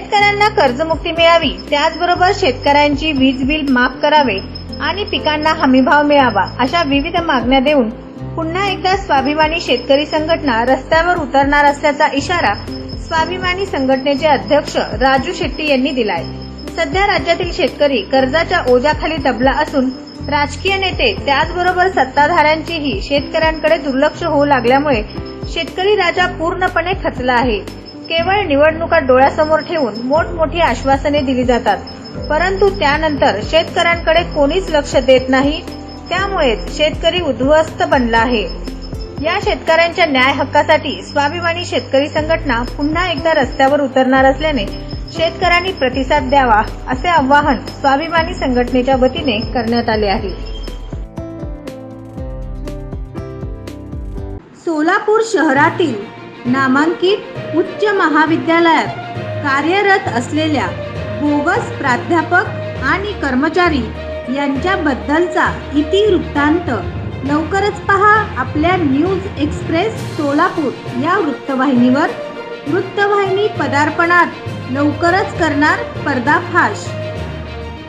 शेतकऱ्यांना कर्जमुक्ती मिळावी, त्याचबरोबर शेतकऱ्यांची वीज बिल माफ करावे आणि पिकांना हमीभाव मिळावा अशा विविध मागण्या देऊन पुन्हा एकदा स्वाभिमानी शेतकरी संघटना रस्त्यावर उतरणार असल्याचा इशारा स्वाभिमानी संघटनेचे अध्यक्ष राजू शेट्टी यांनी दिलाय। सध्या राज्यातील शेतकरी कर्जाच्या ओझ्याखाली दबला असून राजकीय नेते त्याचबरोबर सत्ताधाऱ्यांचीही शेतकऱ्यांकडे दुर्लक्ष होऊ लागल्यामुळे शेतकरी राजा पूर्णपणे खचला आहे। केवळ निवडणुका डोळ्यासमोर ठेवून मोठमोठी आश्वासने दिली जातात, परंतु त्यानंतर शेतकऱ्यांकडे कोणीच लक्ष देत नाही। त्यामुळे शेतकरी उद्ध्वस्त बनला आहे। या शेतकऱ्यांच्या न्याय हक्कासाठी स्वाभिमानी शेतकरी संघटना पुन्हा एकदा रस्त्यावर उतरणार असल्याने शेतकऱ्यांनी प्रतिसाद द्यावा असे आवाहन स्वाभिमानी संघटनेच्या वतीने करण्यात आले आहे। सोलापूर शहरातील नामांकित उच्च महाविद्यालयात कार्यरत असलेल्या बोगस प्राध्यापक आणि कर्मचारी यांच्याबद्दलचा इतिवृत्तांत लवकरच पहा आपल्या न्यूज एक्सप्रेस सोलापूर या वृत्तवाहिनीवर। वृत्तवाहिनी पदार्पणात लवकरच करणार पर्दाफाश।